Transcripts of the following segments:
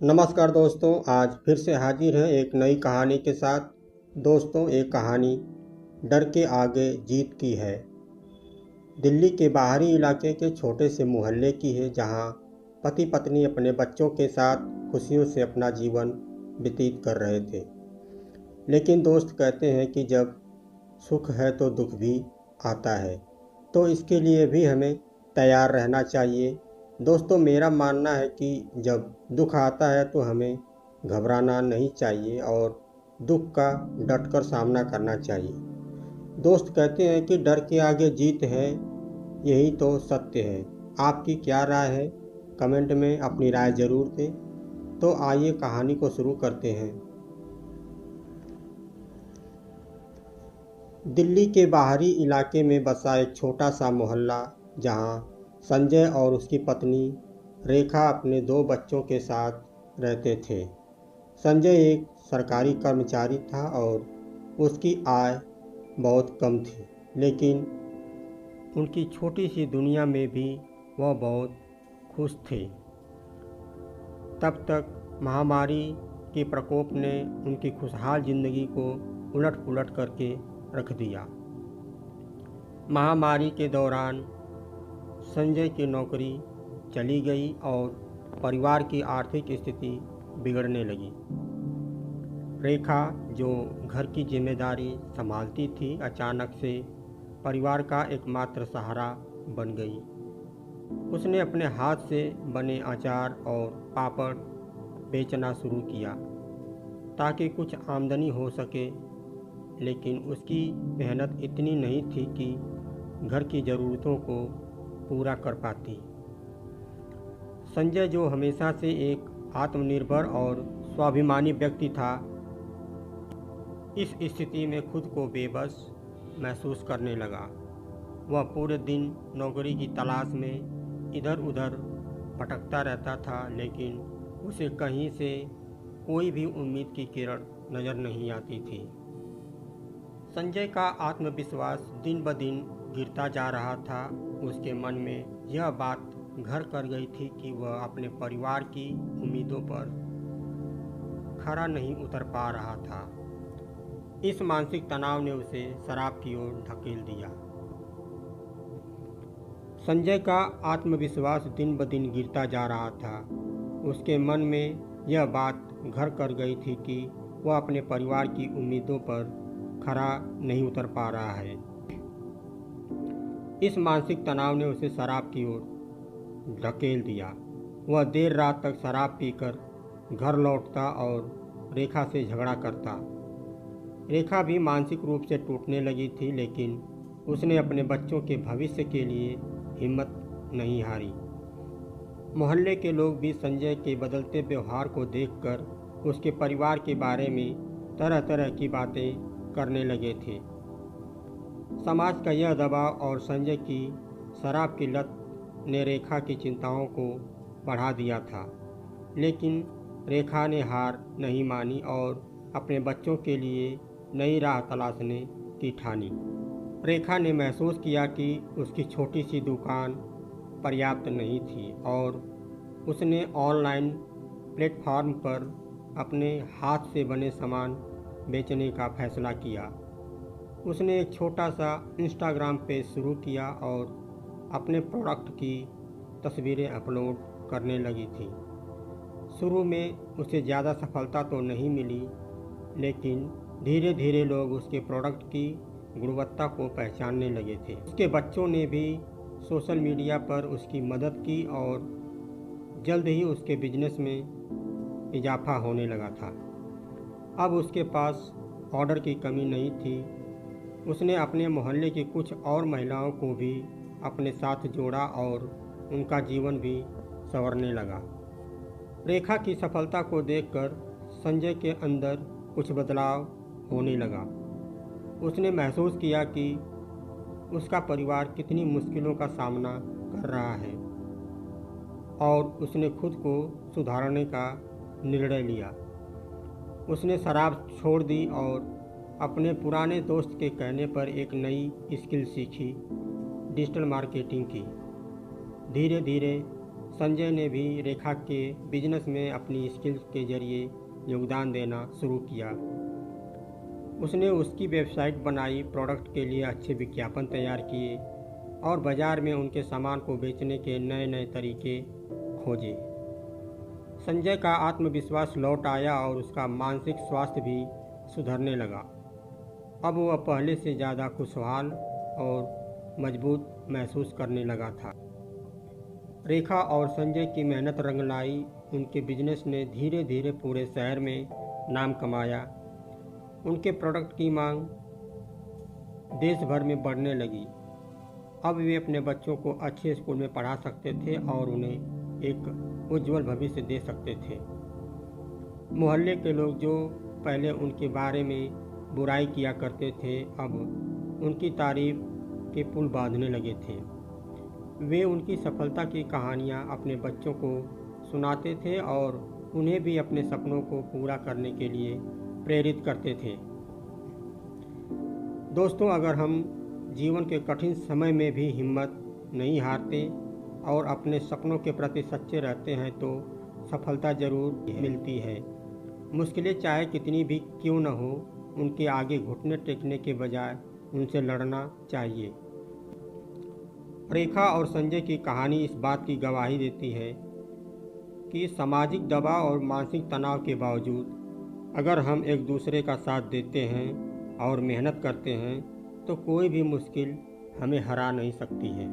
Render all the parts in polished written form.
नमस्कार दोस्तों, आज फिर से हाजिर है एक नई कहानी के साथ। दोस्तों, एक कहानी डर के आगे जीत की है। दिल्ली के बाहरी इलाके के छोटे से मोहल्ले की है, जहां पति पत्नी अपने बच्चों के साथ खुशियों से अपना जीवन व्यतीत कर रहे थे। लेकिन दोस्त कहते हैं कि जब सुख है तो दुख भी आता है, तो इसके लिए भी हमें तैयार रहना चाहिए। दोस्तों, मेरा मानना है कि जब दुख आता है तो हमें घबराना नहीं चाहिए और दुख का डटकर सामना करना चाहिए। दोस्त कहते हैं कि डर के आगे जीत है, यही तो सत्य है। आपकी क्या राय है? कमेंट में अपनी राय ज़रूर दें। तो आइए कहानी को शुरू करते हैं। दिल्ली के बाहरी इलाके में बसा एक छोटा सा मोहल्ला, जहां संजय और उसकी पत्नी रेखा अपने 2 बच्चों के साथ रहते थे। संजय एक सरकारी कर्मचारी था और उसकी आय बहुत कम थी, लेकिन उनकी छोटी सी दुनिया में भी वह बहुत खुश थे। तब तक महामारी के प्रकोप ने उनकी खुशहाल जिंदगी को उलट पुलट करके रख दिया। महामारी के दौरान संजय की नौकरी चली गई और परिवार की आर्थिक स्थिति बिगड़ने लगी। रेखा, जो घर की जिम्मेदारी संभालती थी, अचानक से परिवार का एकमात्र सहारा बन गई। उसने अपने हाथ से बने अचार और पापड़ बेचना शुरू किया ताकि कुछ आमदनी हो सके, लेकिन उसकी मेहनत इतनी नहीं थी कि घर की ज़रूरतों को पूरा कर पाती। संजय, जो हमेशा से एक आत्मनिर्भर और स्वाभिमानी व्यक्ति था, इस स्थिति में खुद को बेबस महसूस करने लगा। वह पूरे दिन नौकरी की तलाश में इधर उधर भटकता रहता था, लेकिन उसे कहीं से कोई भी उम्मीद की किरण नज़र नहीं आती थी। संजय का आत्मविश्वास दिन ब दिन गिरता जा रहा था। उसके मन में यह बात घर कर गई थी कि वह अपने परिवार की उम्मीदों पर खरा नहीं उतर पा रहा था। इस मानसिक तनाव ने उसे शराब की ओर धकेल दिया। संजय का आत्मविश्वास दिन ब दिन गिरता जा रहा था। उसके मन में यह बात घर कर गई थी कि वह अपने परिवार की उम्मीदों पर खरा नहीं उतर पा रहा है। इस मानसिक तनाव ने उसे शराब की ओर धकेल दिया। वह देर रात तक शराब पीकर घर लौटता और रेखा से झगड़ा करता। रेखा भी मानसिक रूप से टूटने लगी थी, लेकिन उसने अपने बच्चों के भविष्य के लिए हिम्मत नहीं हारी। मोहल्ले के लोग भी संजय के बदलते व्यवहार को देखकर उसके परिवार के बारे में तरह तरह की बातें करने लगे थे। समाज का यह दबाव और संजय की शराब की लत ने रेखा की चिंताओं को बढ़ा दिया था, लेकिन रेखा ने हार नहीं मानी और अपने बच्चों के लिए नई राह तलाशने की ठानी। रेखा ने महसूस किया कि उसकी छोटी सी दुकान पर्याप्त नहीं थी और उसने ऑनलाइन प्लेटफॉर्म पर अपने हाथ से बने सामान बेचने का फैसला किया। उसने एक छोटा सा इंस्टाग्राम पेज शुरू किया और अपने प्रोडक्ट की तस्वीरें अपलोड करने लगी थी। शुरू में उसे ज़्यादा सफलता तो नहीं मिली, लेकिन धीरे धीरे लोग उसके प्रोडक्ट की गुणवत्ता को पहचानने लगे थे। उसके बच्चों ने भी सोशल मीडिया पर उसकी मदद की और जल्द ही उसके बिजनेस में इजाफा होने लगा था। अब उसके पास ऑर्डर की कमी नहीं थी। उसने अपने मोहल्ले की कुछ और महिलाओं को भी अपने साथ जोड़ा और उनका जीवन भी संवरने लगा। रेखा की सफलता को देखकर संजय के अंदर कुछ बदलाव होने लगा। उसने महसूस किया कि उसका परिवार कितनी मुश्किलों का सामना कर रहा है और उसने खुद को सुधारने का निर्णय लिया। उसने शराब छोड़ दी और अपने पुराने दोस्त के कहने पर एक नई स्किल सीखी, डिजिटल मार्केटिंग की। धीरे धीरे संजय ने भी रेखा के बिजनेस में अपनी स्किल्स के जरिए योगदान देना शुरू किया। उसने उसकी वेबसाइट बनाई, प्रोडक्ट के लिए अच्छे विज्ञापन तैयार किए और बाज़ार में उनके सामान को बेचने के नए नए तरीके खोजे। संजय का आत्मविश्वास लौट आया और उसका मानसिक स्वास्थ्य भी सुधरने लगा। अब वह पहले से ज़्यादा खुशहाल और मजबूत महसूस करने लगा था। रेखा और संजय की मेहनत रंग लाई। उनके बिजनेस ने धीरे धीरे पूरे शहर में नाम कमाया। उनके प्रोडक्ट की मांग देश भर में बढ़ने लगी। अब वे अपने बच्चों को अच्छे स्कूल में पढ़ा सकते थे और उन्हें एक उज्जवल भविष्य दे सकते थे। मोहल्ले के लोग जो पहले उनके बारे में बुराई किया करते थे, अब उनकी तारीफ के पुल बांधने लगे थे। वे उनकी सफलता की कहानियाँ अपने बच्चों को सुनाते थे और उन्हें भी अपने सपनों को पूरा करने के लिए प्रेरित करते थे। दोस्तों, अगर हम जीवन के कठिन समय में भी हिम्मत नहीं हारते और अपने सपनों के प्रति सच्चे रहते हैं तो सफलता जरूर मिलती है। मुश्किलें चाहे कितनी भी क्यों न हो, उनके आगे घुटने टेकने के बजाय उनसे लड़ना चाहिए। रेखा और संजय की कहानी इस बात की गवाही देती है कि सामाजिक दबाव और मानसिक तनाव के बावजूद अगर हम एक दूसरे का साथ देते हैं और मेहनत करते हैं तो कोई भी मुश्किल हमें हरा नहीं सकती है।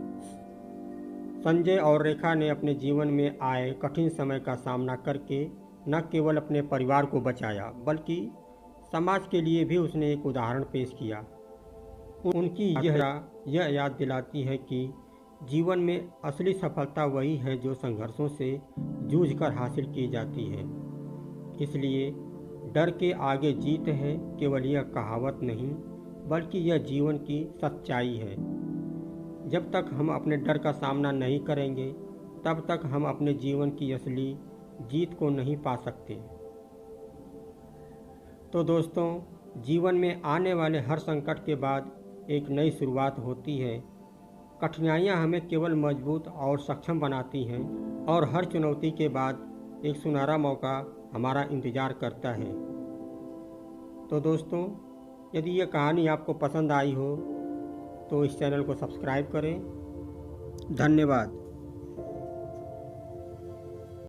संजय और रेखा ने अपने जीवन में आए कठिन समय का सामना करके न केवल अपने परिवार को बचाया बल्कि समाज के लिए भी उसने एक उदाहरण पेश किया। उनकी यह याद दिलाती है कि जीवन में असली सफलता वही है जो संघर्षों से जूझकर हासिल की जाती है। इसलिए डर के आगे जीत है केवल यह कहावत नहीं बल्कि यह जीवन की सच्चाई है। जब तक हम अपने डर का सामना नहीं करेंगे तब तक हम अपने जीवन की असली जीत को नहीं पा सकते। तो दोस्तों, जीवन में आने वाले हर संकट के बाद एक नई शुरुआत होती है। कठिनाइयाँ हमें केवल मजबूत और सक्षम बनाती हैं और हर चुनौती के बाद एक सुनहरा मौका हमारा इंतज़ार करता है। तो दोस्तों, यदि यह कहानी आपको पसंद आई हो तो इस चैनल को सब्सक्राइब करें। धन्यवाद।